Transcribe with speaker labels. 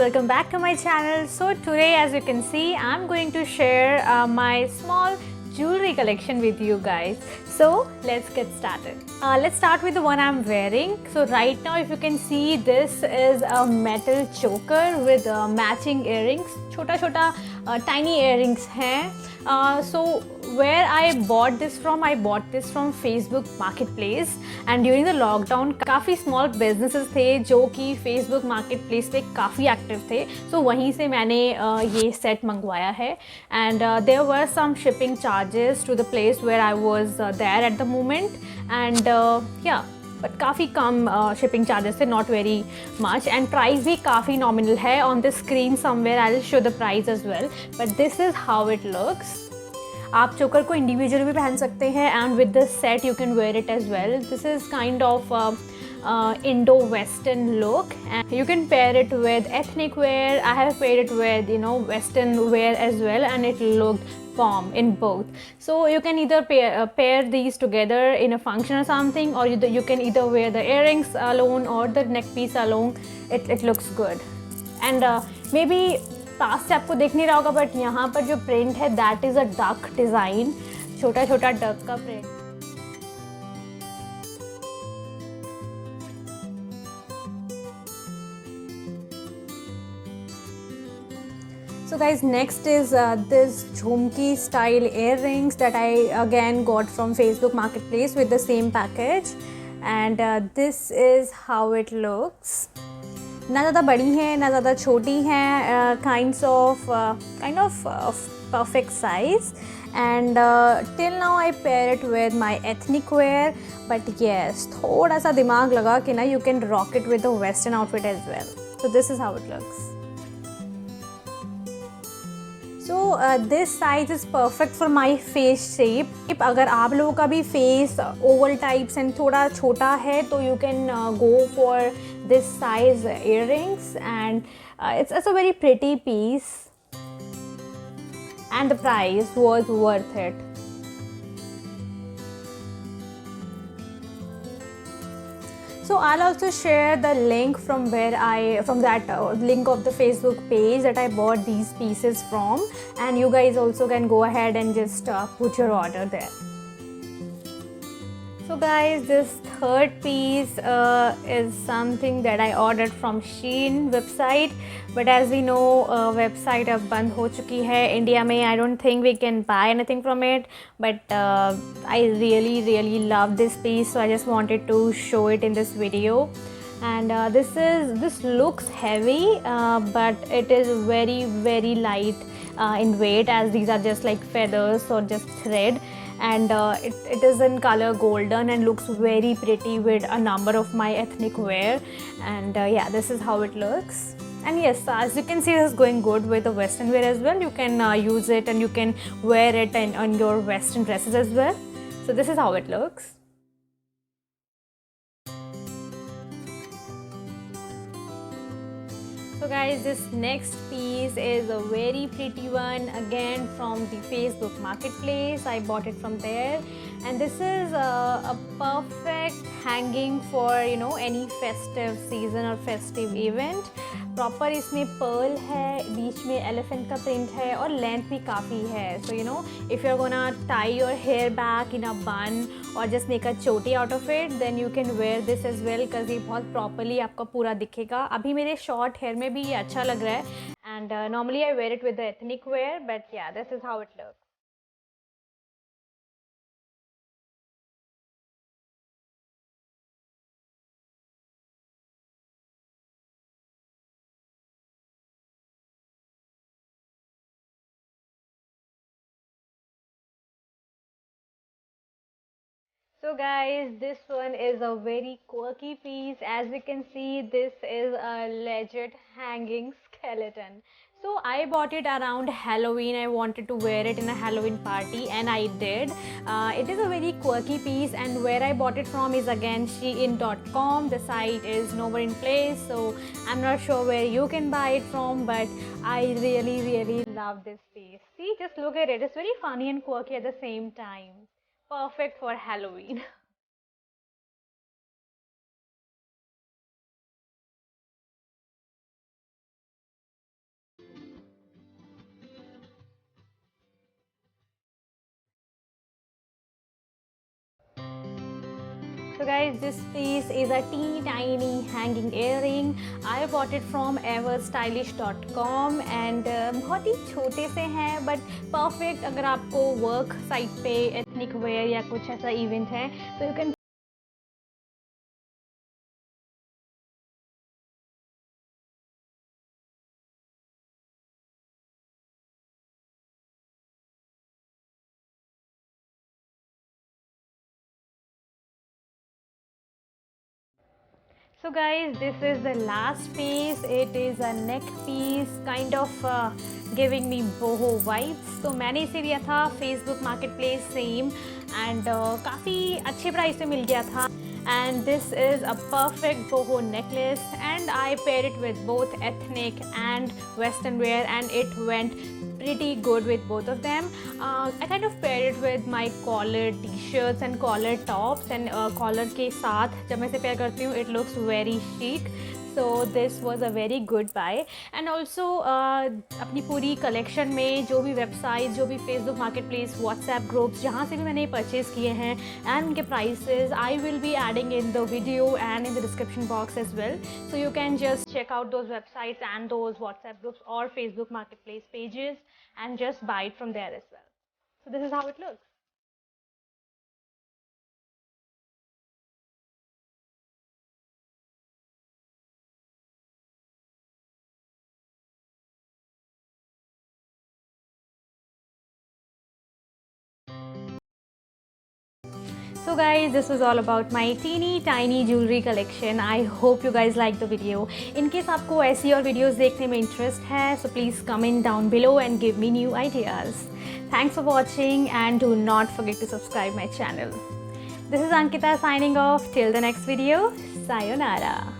Speaker 1: welcome back to my channel. So today, as you can see, I'm going to share my small jewelry collection with you guys. So let's get started. Let's start with the one I'm wearing. So right now, if you can see, this is a metal choker with matching earrings. छोटा छोटा tiny earrings हैं. So where I bought this from Facebook Marketplace, and during the lockdown काफ़ी small businesses थे जो कि Facebook Marketplace पे काफ़ी active थे. So वहीं से मैंने ये set मंगवाया है, and there were some shipping charges to the place where I was there at the moment, and yeah. But काफ़ी कम शिपिंग चार्जेस थे, not very much, and price भी काफ़ी नॉमिनल है. On the screen somewhere I will show the price as well, but this is how it looks. आप choker को individual भी पहन सकते हैं, and with the set you can wear it as well. This is kind of Indo-Western look, and you can pair it with ethnic wear. I have paired it with Western wear as well, and it looked bomb in both. So you can either pair these together in a function or something, or you can either wear the earrings alone or the neck piece alone. It looks good. And maybe पास से आपको दिख नहीं रहा होगा, but यहाँ पर जो print है that is a duck design, छोटा छोटा डक का print. So guys, next is this jhumki style earrings that I again got from Facebook Marketplace with the same package, and this is how it looks. ना ज़्यादा बड़ी हैं ना ज़्यादा छोटी हैं, kind of perfect size, and till now I pair it with my ethnic wear, but yes, थोड़ा सा दिमाग लगा कि ना you can rock it with the western outfit as well. So this is how it looks. So this size is perfect for my face shape. अगर आप लोगों का भी face oval types and थोड़ा छोटा है तो you can go for this size earrings, and it's a very pretty piece, and the price was worth it. So I'll also share the link from that link of the Facebook page that I bought these pieces from, and you guys also can go ahead and just put your order there. So guys, this third piece is something that I ordered from Shein website, but as we know website अब बंद हो चुकी है India में. I don't think we can buy anything from it, but I really love this piece, so I just wanted to show it in this video. And this looks heavy, but it is very light in weight, as these are just like feathers or just thread, and it is in color golden and looks very pretty with a number of my ethnic wear. And yeah, this is how it looks. And yes, as you can see, this is going good with the western wear as well. You can use it and you can wear it on your western dresses as well. So this is how it looks. So guys, this next piece is a very pretty one, again from the Facebook Marketplace. I bought it from there, and this is a perfect hanging for any festive season or festive event. Proper इसमें Perl है, बीच में elephant का print है, और length भी काफ़ी है. So if you are gonna tie your hair back in a bun or just make a चोटी out of it, then you can wear this as well, because ये बहुत प्रॉपरली आपका पूरा दिखेगा. अभी मेरे शॉर्ट हेयर में भी ये अच्छा लग रहा है, and normally I wear it with the ethnic wear, but yeah this is how it looks. So guys, this one is a very quirky piece. As you can see, this is a legit hanging skeleton. So I bought it around Halloween. I wanted to wear it in a Halloween party, and I did. It is a very quirky piece, and where I bought it from is again Shein.com. The site is nowhere in place, so I'm not sure where you can buy it from, but I really love this piece. See, just look at it. It's very funny and quirky at the same time. Perfect for Halloween. So guys, this piece is a teeny tiny hanging earring. I bought it from everstylish.com and बहुत ही छोटे से हैं but perfect अगर आपको work site पे ethnic wear या कुछ ऐसा event है तो you can So guys, this is the last piece. It is a neck piece, kind of giving me boho vibes. तो मैंने इसे लिया था Facebook Marketplace same and काफ़ी अच्छे प्राइस पे मिल गया था. And this is a perfect boho necklace and I paired it with both ethnic and western wear and it went pretty good with both of them. I kind of paired it with my collared t-shirts and collared tops and collar के साथ जब मैं इसे pair करती हूँ it looks very chic. So this was a very good buy and also अपनी पूरी collection में जो भी websites, जो भी Facebook Marketplace, WhatsApp groups जहाँ से भी मैंने purchase किए हैं and उनके prices I will be adding in the video and in the description box as well. So you can just check out those websites and those WhatsApp groups or Facebook Marketplace pages and just buy it from there as well. So this is how it looks. So guys, this was all about my teeny tiny jewelry collection. I hope you guys liked the video. In case आपको ऐसी और videos देखने में interest है, so please comment down below and give me new ideas. Thanks for watching and do not forget to subscribe my channel. This is Ankita signing off. Till the next video, sayonara.